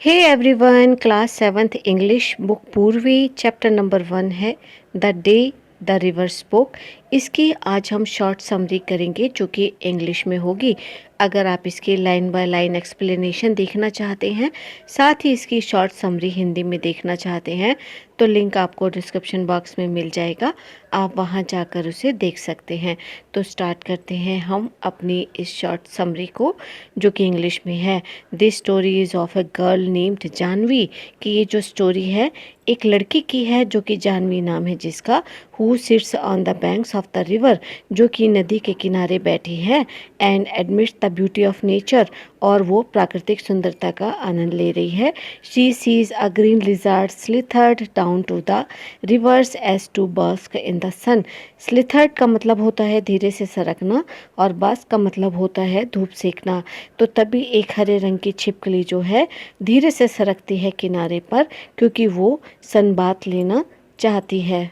हे everyone, class 7th English book Poorvi chapter number 1 है the day the river spoke. इसकी आज हम शॉर्ट समरी करेंगे जो कि इंग्लिश में होगी। अगर आप इसकी लाइन बाय लाइन एक्सप्लेनेशन देखना चाहते हैं, साथ ही इसकी शॉर्ट समरी हिंदी में देखना चाहते हैं, तो लिंक आपको डिस्क्रिप्शन बॉक्स में मिल जाएगा। आप वहां जाकर उसे देख सकते हैं। तो स्टार्ट करते हैं हम अपनी इस शॉर्ट समरी को, जो कि इंग्लिश में है। This story is of a girl named Jahnavi. कि ये जो स्टोरी है एक लड़की की है जो कि जानवी नाम है जिसका, who sits on the banks of the river, जो कि नदी के किनारे बैठी है, and admits the beauty of nature, और वो प्राकृतिक सुंदरता का आनंद ले रही है। She sees a green lizard slithered down to the river's edge to bask in the सन। स्लिथर्ड का मतलब होता है धीरे से सरकना, और बस्क का मतलब होता है धूप सेकना। तो तभी एक हरे रंग की छिपकली जो है धीरे से सरकती है किनारे पर, क्योंकि वो सनबाथ लेना चाहती है।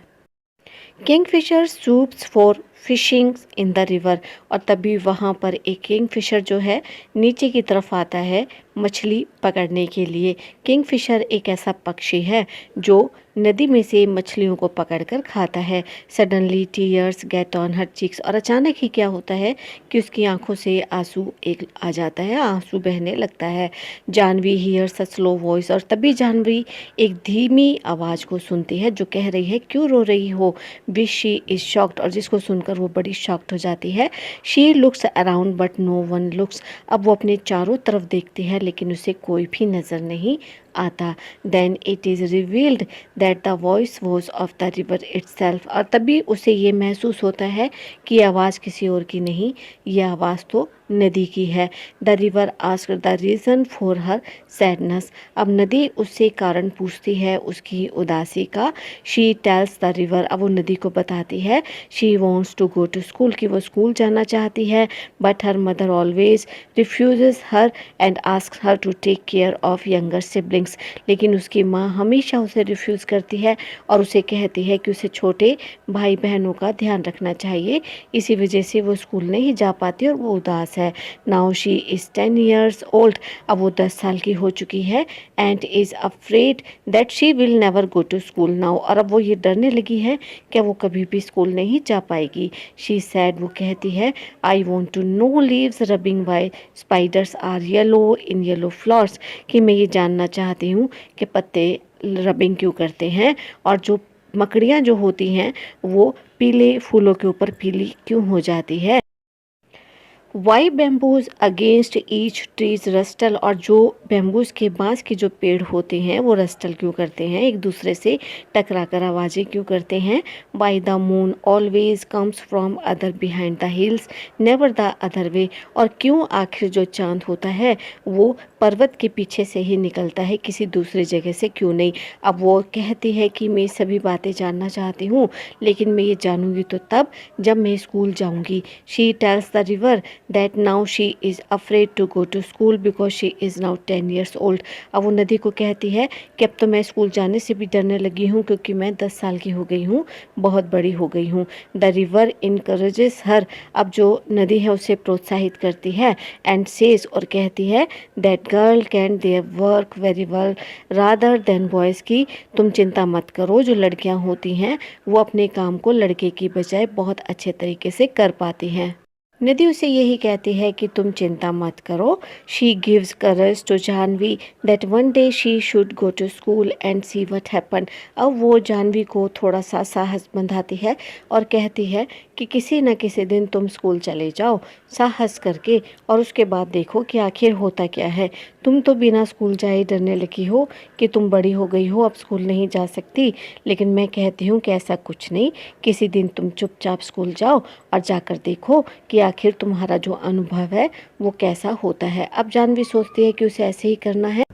Kingfisher soups for fishing in the river, और तभी वहाँ पर एक किंगफिशर जो है नीचे की तरफ आता है मछली पकड़ने के लिए। किंगफिशर एक ऐसा पक्षी है जो नदी में से मछलियों को पकड़कर खाता है। Suddenly tears get on her cheeks, और अचानक ही क्या होता है कि उसकी आंखों से आंसू एक आ जाता है, आंसू बहने लगता है। Jahnavi hears a slow voice, और तभी जानवी एक धीमी आवाज़ को सुनती है जो कह रही है क्यों रो रही हो। विच शी इज़ शॉक्ड, और जिसको सुनकर वो बड़ी शॉक्ड हो जाती है। She looks around but no one looks, अब वो अपने चारों तरफ देखती है लेकिन उसे कोई भी नज़र नहीं आता। Then it is revealed that the voice was of the river itself, और तभी उसे ये महसूस होता है कि आवाज़ किसी और की नहीं, यह आवाज़ तो नदी की है। The river asked the reason for her sadness, अब नदी उससे कारण पूछती है उसकी उदासी का। शी टेल्स द रिवर, अब वो नदी को बताती है she wants to go to school, कि वो स्कूल जाना चाहती है, but her mother always refuses her and asks her to take care of younger siblings, लेकिन उसकी माँ हमेशा उसे रिफ्यूज़ करती है और उसे कहती है कि उसे छोटे भाई बहनों का ध्यान रखना चाहिए। इसी वजह से वो स्कूल नहीं जा पाती और वो उदास है। Now she is 10 years old, अब वो 10 साल की हो चुकी है, and is afraid that she will never go to school now, और अब वो ये डरने लगी है कि वो कभी भी स्कूल नहीं जा पाएगी। शी सैड, वो कहती है I want to know leaves rubbing why spiders are yellow in yellow flowers, कि मैं ये जानना चाहती हूँ कि पत्ते रबिंग क्यों करते हैं, और जो मकड़ियाँ जो होती हैं वो पीले फूलों के ऊपर पीली क्यों हो जाती है। Why bamboos against each trees rustle, और जो बैम्बूज के बांस के जो पेड़ होते हैं वो रस्टल क्यों करते हैं, एक दूसरे से टकरा कर आवाज़ें क्यों करते हैं। Why the moon always comes from other behind the hills never the other way, और क्यों आखिर जो चांद होता है वो पर्वत के पीछे से ही निकलता है, किसी दूसरी जगह से क्यों नहीं। अब वो कहती है कि मैं सभी बातें जानना चाहती हूँ, लेकिन मैं ये जानूंगी तो तब जब मैं स्कूल जाऊंगी। She tells the river that now she is afraid to go to school because she is now 10 years old, अब वो नदी को कहती है कि अब तो मैं स्कूल जाने से भी डरने लगी हूँ क्योंकि मैं 10 साल की हो गई हूँ, बहुत बड़ी हो गई हूँ। द रिवर इनकरेजेस हर, अब जो नदी है उसे प्रोत्साहित करती है, एंड सेज, और कहती है that girl can their work very well rather than boys, की तुम चिंता मत करो, जो लड़कियाँ होती हैं वो अपने काम को लड़के की बजाय बहुत अच्छे तरीके से कर पाती हैं। नदी उसे यही कहती है कि तुम चिंता मत करो। She gives courage to Jahnavi that one day she should go to school and see what happen, अब वो जानवी को थोड़ा सा साहस बंधाती है और कहती है कि किसी न किसी दिन तुम स्कूल चले जाओ साहस करके, और उसके बाद देखो कि आखिर होता क्या है। तुम तो बिना स्कूल जाए डरने लगी हो कि तुम बड़ी हो गई हो, अब स्कूल नहीं जा सकती, लेकिन मैं कहती हूँ कि ऐसा कुछ नहीं, किसी दिन तुम चुपचाप स्कूल जाओ और जाकर देखो कि आखिर तुम्हारा जो अनुभव है वो कैसा होता है। अब जानवी सोचती है कि उसे ऐसे ही करना है।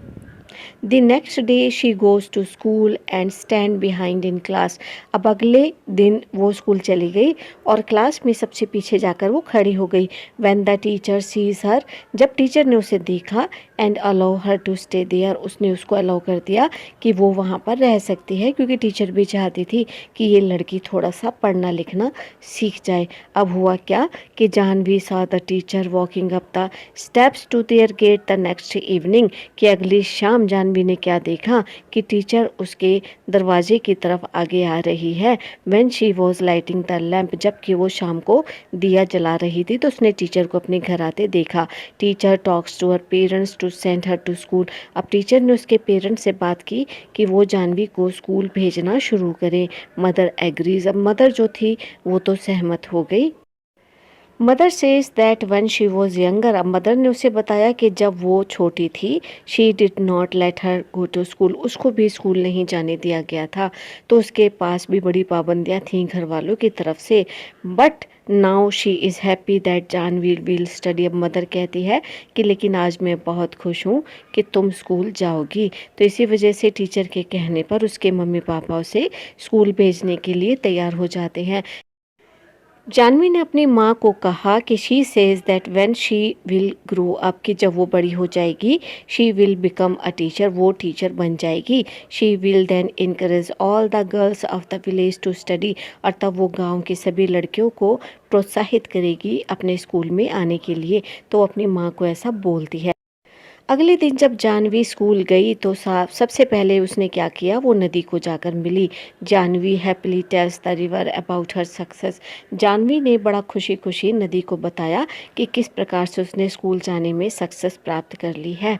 The next day she goes to school and stand behind in class, अब अगले दिन वो स्कूल चली गई और क्लास में सबसे पीछे जाकर वो खड़ी हो गई। When the teacher sees her, जब टीचर ने उसे देखा, and allow her to stay there, उसने उसको अलाउ कर दिया कि वो वहाँ पर रह सकती है, क्योंकि टीचर भी चाहती थी कि ये लड़की थोड़ा सा पढ़ना लिखना सीख जाए। अब हुआ क्या कि Jahnavi saw the teacher walking up the steps to their gate the next evening, कि अगली शाम जाह्नवी ने क्या देखा कि टीचर उसके दरवाजे की तरफ आगे आ रही है। when she was lighting the lamp, जबकि वो शाम को दिया जला रही थी, तो उसने टीचर को अपने घर आते देखा। Teacher talks to her parents to send her to school, अब टीचर ने उसके पेरेंट्स से बात की कि वो जाह्नवी को स्कूल भेजना शुरू करें। मदर एग्रीज, अब मदर जो थी वो तो सहमत हो गई। Mother says that when she was younger, अब मदर ने उसे बताया कि जब वो छोटी थी, she did not let her go to school, उसको भी स्कूल नहीं जाने दिया गया था, तो उसके पास भी बड़ी पाबंदियां थीं घर वालों की तरफ से। But now she is happy that Jahnavi will study, अब मदर कहती है कि लेकिन आज मैं बहुत खुश हूँ कि तुम स्कूल जाओगी। तो इसी वजह से टीचर के कहने पर उसके मम्मी पापा उसे स्कूल भेजने के लिए तैयार हो जाते हैं। जाह्नवी ने अपनी माँ को कहा कि she says that when she will grow up, कि जब वो बड़ी हो जाएगी, she will become a teacher, वो टीचर बन जाएगी। She will then encourage all the girls of the village to study, और तब वो गांव की सभी लड़कियों को प्रोत्साहित करेगी अपने स्कूल में आने के लिए। तो अपनी माँ को ऐसा बोलती है। अगले दिन जब जाह्नवी स्कूल गई तो सबसे पहले उसने क्या किया, वो नदी को जाकर मिली। Jahnavi happily tells the river about her success, Jahnavi ने बड़ा खुशी खुशी नदी को बताया कि किस प्रकार से उसने स्कूल जाने में सक्सेस प्राप्त कर ली है।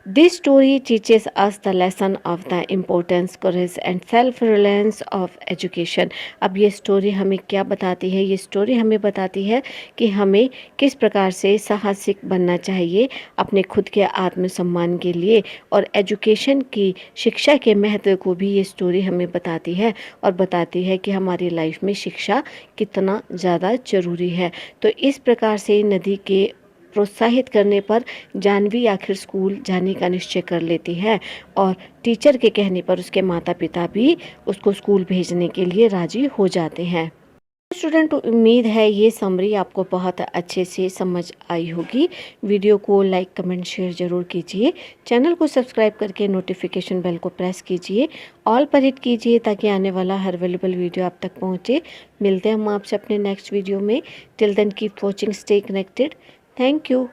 This story teaches us the lesson of the importance, courage and self reliance of education. अब ये स्टोरी हमें क्या बताती है, ये स्टोरी हमें बताती है कि हमें किस प्रकार से साहसिक बनना चाहिए अपने खुद के आत्मसम्मान के लिए, और एजुकेशन की शिक्षा के महत्व को भी ये स्टोरी हमें बताती है, और बताती है कि हमारी लाइफ में शिक्षा कितना ज़्यादा ज़रूरी है। तो इस प्रकार से नदी के प्रोत्साहित करने पर जाह्नवी आखिर स्कूल जाने का निश्चय कर लेती है, और टीचर के कहने पर उसके माता पिता भी उसको स्कूल भेजने के लिए राजी हो जाते हैं। स्टूडेंट, उम्मीद है ये समरी आपको बहुत अच्छे से समझ आई होगी। वीडियो को लाइक कमेंट शेयर ज़रूर कीजिए। चैनल को सब्सक्राइब करके नोटिफिकेशन बेल को प्रेस कीजिए, ऑल पर हिट कीजिए, ताकि आने वाला हर अवेलेबल वीडियो आप तक पहुँचे। मिलते हैं हम आपसे अपने नेक्स्ट वीडियो में। Till then keep watching, stay connected. Thank you.